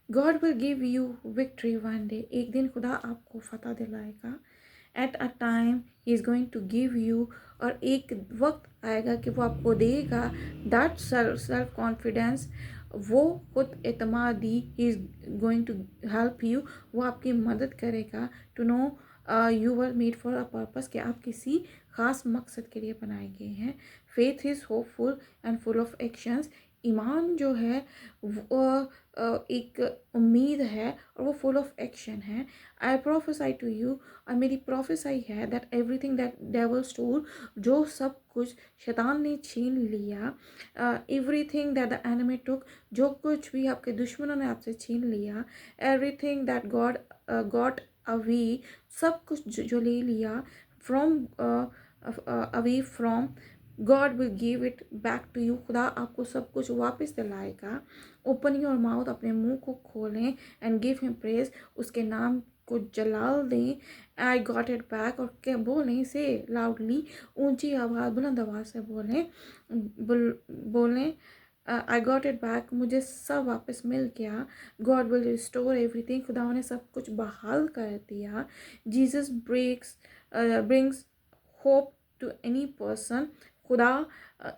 God will give you victory one day, एक दिन खुदा आपको फतह दिलाएगा. At a time he is going to give you, और एक वक्त आएगा कि वो आपको देगा दैट सेल्फ कॉन्फिडेंस, वो खुद एतमादी. He is going to help you, वो आपकी मदद करेगा to know you were made for a purpose, कि आप किसी ख़ास मकसद के लिए बनाए गए हैं. Faith is hopeful and full of actions, ईमान जो है वो एक उम्मीद है और वो फुल ऑफ एक्शन है. आई प्रोफेसाई टू यू, और मेरी प्रोफेसाई है that everything that devil stole, जो सब कुछ शैतान ने छीन लिया, everything that the enemy took, जो कुछ भी आपके दुश्मनों ने आपसे छीन लिया, everything that God got away, सब कुछ जो ले लिया from away from, God will give it back to you, खुदा आपको सब कुछ वापस दिलाएगा. ओपन योर माउथ, अपने मुंह को खोलें, एंड गिव हिम प्रेज, उसके नाम को जलाल दें. आई गॉट इट बैक, और क्या बोलें से लाउडली, ऊंची आवाज़ बुलंद आवाज़ से बोलें, बोलें आई गॉट इट बैक, मुझे सब वापस मिल गया. गॉड विल रिस्टोर एवरीथिंग, खुदा ने सब कुछ बहाल कर दिया. Jesus brings hope to any person, खुदा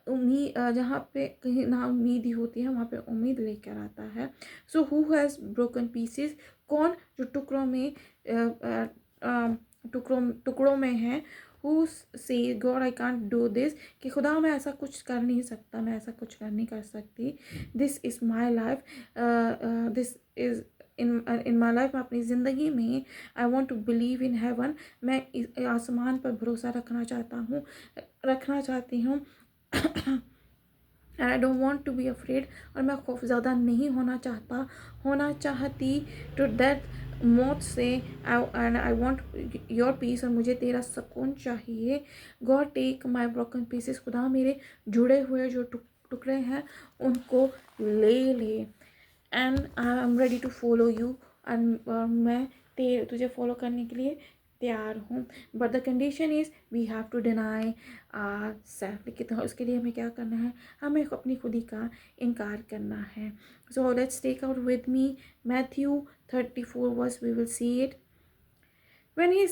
उम्मीद, जहाँ पे कहीं ना उम्मीद ही होती है वहाँ पे उम्मीद लेकर आता है. So who has broken pieces, कौन जो टुकड़ों में टुकड़ों में है. हु से God I can't do this, कि खुदा मैं ऐसा कुछ कर नहीं सकता, मैं ऐसा कुछ कर नहीं कर सकती. This is my life, this is in my life, मैं अपनी ज़िंदगी में I want to believe in heaven, मैं आसमान पर भरोसा रखना चाहती हूँ. And I don't want to be afraid, और मैं खौफज़दा नहीं होना चाहती टू डेथ, मौत से. And I want your peace, और मुझे तेरा सुकून चाहिए. God take my broken pieces, खुदा मेरे जुड़े हुए जो टुकड़े हैं उनको ले. And I am ready to follow you, and मैं तुझे फॉलो करने के लिए तैयार हूँ. But the condition is we have to deny self, लेकिन उसके लिए हमें क्या करना है, हमें अपनी खुदी का इनकार करना है. So let's take out with me Matthew 34 verse, we will see it. When he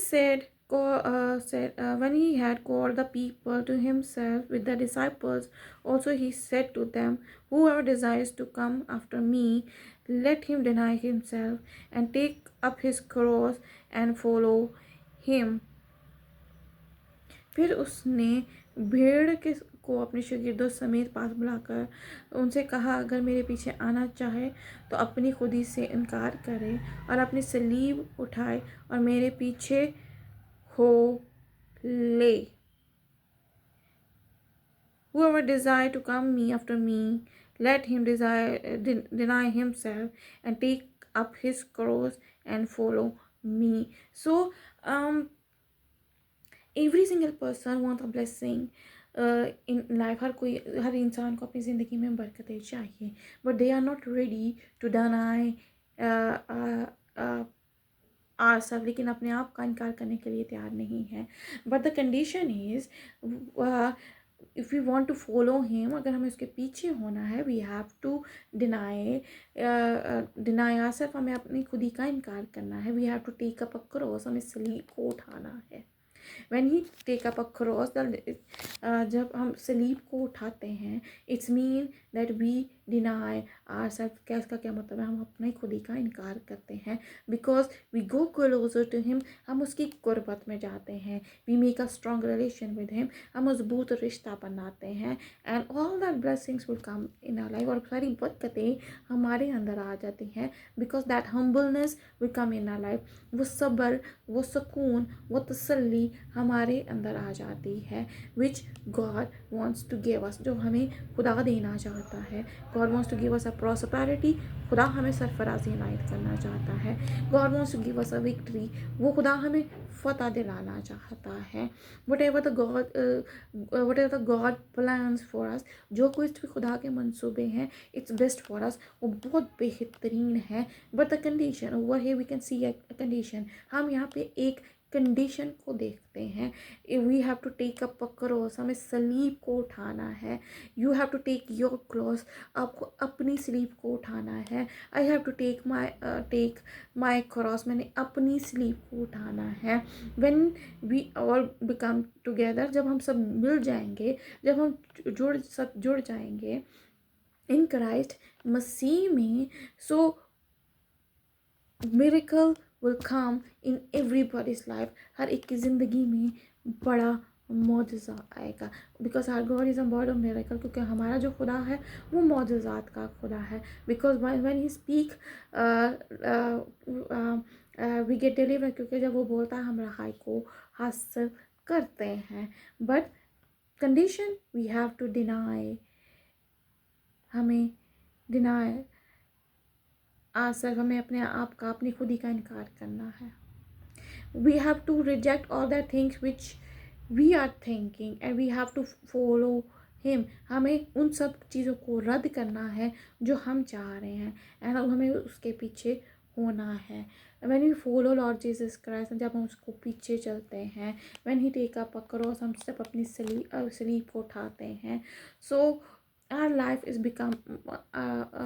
when he had called the people to himself with the disciples, also he said to them, whoever desires to come after me, let him deny himself and take up his cross and follow him. फिर उसने भीड़ के को अपने शागिर्दों समेत पास बुलाकर उनसे कहा, अगर मेरे पीछे आना चाहे तो अपनी खुदी से इनकार करे और अपनी सलीब उठाए और मेरे पीछे हो ले. Whoever desire to come me after me, let him deny himself and take up his cross and follow me. So every single person wants a blessing in life. हर इंसान को अपनी ज़िंदगी में बरकतें चाहिए, but they are not ready to deny ourselves, लेकिन अपने आप का इनकार करने के लिए तैयार नहीं है. But the condition is, if we want to follow him, अगर हमें उसके पीछे होना है, we have to deny ourself, हमें अपनी खुदी का इनकार करना है. We have to take up a cross, हमें सलीब को उठाना है. When he take up a cross, जब हम सलीब को उठाते हैं, it's mean that we deny ourself. क्या इसका क्या मतलब है, हम अपने खुदी का इनकार करते हैं. Because we go closer to him, हम उसकी कुर्बत में जाते हैं. We make a strong relation with him, हम मजबूत रिश्ता बनाते हैं. And all that blessings will come in our life, और सारी बरकतें हमारे अंदर आ जाती हैं. Because that humbleness will come in our life, वो सब्र, वो सुकून, वो तसल्ली हमारे अंदर आ जाती है. Which God wants to give us, जो हमें खुदा देना चाहता है. God wants to give us a prosperity, खुदा हमें सरफराजी इनायत करना चाहता है. God wants to give us a victory, वो खुदा हमें फतह दिलाना चाहता है. Whatever the God plans for us, जो कुछ भी खुदा के मंसूबे हैं, इट्स बेस्ट फॉर अस, वो बहुत बेहतरीन है. But the condition over here, we can see a condition, हम यहाँ पे एक कंडीशन को देखते हैं। We have to take up a cross, हमें सलीब को उठाना है। You have to take your cross, आपको अपनी सलीब को उठाना है। I have to take my cross, मैंने अपनी सलीब को उठाना है। When we all become together, जब हम सब मिल जाएंगे, जब हम जुड़ जाएंगे इन क्राइस्ट मसीह में, so miracle will come in everybody's life. हर एक की ज़िंदगी में बड़ा मौजज़ा आएगा, because our God is a God of miracle, क्योंकि हमारा जो खुदा है वो मौजज़ात का खुदा है। Because when he speak we get deliver, क्योंकि जब वो बोलता है हम रहाई को हासिल करते हैं। But condition we have to deny, हमें डिनाई आसर, हमें अपने आप का, अपनी खुदी का इनकार करना है। We have to reject all that things which we are thinking and we have to follow him. हमें उन सब चीज़ों को रद्द करना है जो हम चाह रहे हैं, एंड हमें उसके पीछे होना है। When we follow Lord Jesus Christ, जब हम उसको पीछे चलते हैं, when he take up a cross, हम सब अपनी सलीब को उठाते हैं। So our life is become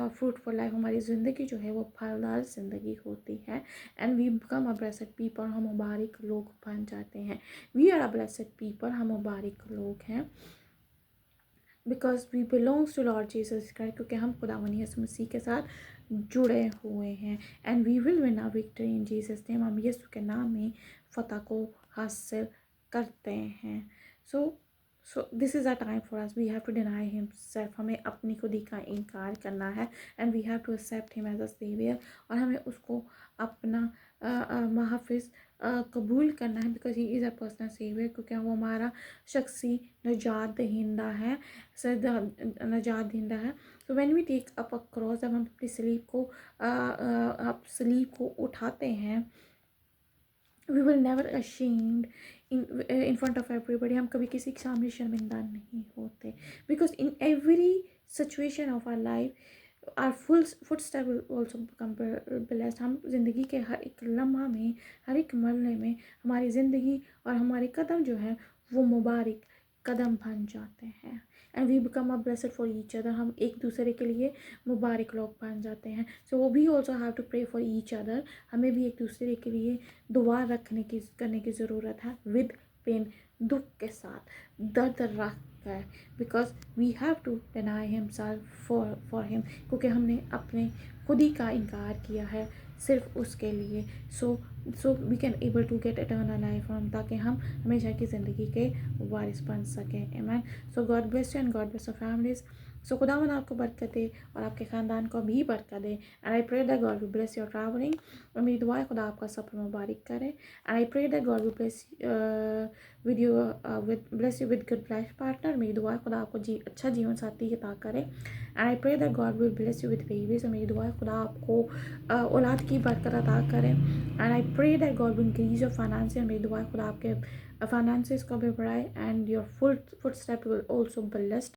fruitful life, हमारी ज़िंदगी जो है वो फलदार ज़िंदगी होती है। And we become a blessed people, हम मुबारक लोग बन जाते हैं। We are a blessed people, हम मुबारक लोग हैं, because we belongs to Lord Jesus Christ, क्योंकि हम खुदावंद यीशु मसीह के साथ जुड़े हुए हैं। And we will win a victory in Jesus name, हम यीशु के नाम में फतह को हासिल करते हैं। So this is a time for us, we have to deny himself, हमें अपनी खुदी का इनकार करना है। And we have to accept him as a saviour, और हमें उसको अपना महफिज कबूल करना है, because he is a personal saviour, क्योंकि वो हमारा शख्सी नजात दहिंदा है, नजात दहिंदा है। तो when we take up a cross, जब हम अपनी सलीब को उठाते हैं, we will never ashamed in front of everybody, हम कभी किसी के सामने शर्मिंदा नहीं होते। Because in every situation of our life our foot step also become blessed, हम जिंदगी के हर एक लम्हा में, हर एक मरने में हमारी ज़िंदगी और हमारे कदम जो है वो मुबारक कदम बन जाते हैं। And we become a blessed for each other, हम एक दूसरे के लिए मुबारक लोग बन जाते हैं। सो वो भी also have to pray for each other, हमें भी एक दूसरे के लिए दुआ करने की ज़रूरत है, विद पेन, दुख के साथ, दर्द रख कर, because we have to deny himself for him, क्योंकि हमने अपने खुद ही का इनकार किया है सिर्फ उसके लिए। So we can able to get eternal life from, ताकि हम हमेशा की ज़िंदगी के वारिस बन सकें। आमीन। So God bless you and God bless your families. So खुदावन आपको बरकत दे और आपके ख़ानदान को भी बरकत दे। And I pray that God will bless your travelling, और मेरी दुआ है खुदा आपका सफ़र मुबारक करे। And I pray that God will bless bless you with good life partner, मेरी दुआ है खुदा आपको अच्छा जीवन साथी अता करे। And I pray that God will bless you with babies, और मेरी दुआ है खुदा आपको औलाद की बरकत अता करे। And I pray that God will increase your financial, मेरी दुआ है खुदा आपके फाइनेंसिस को भी बढ़ाए, and your foot step will also blessed.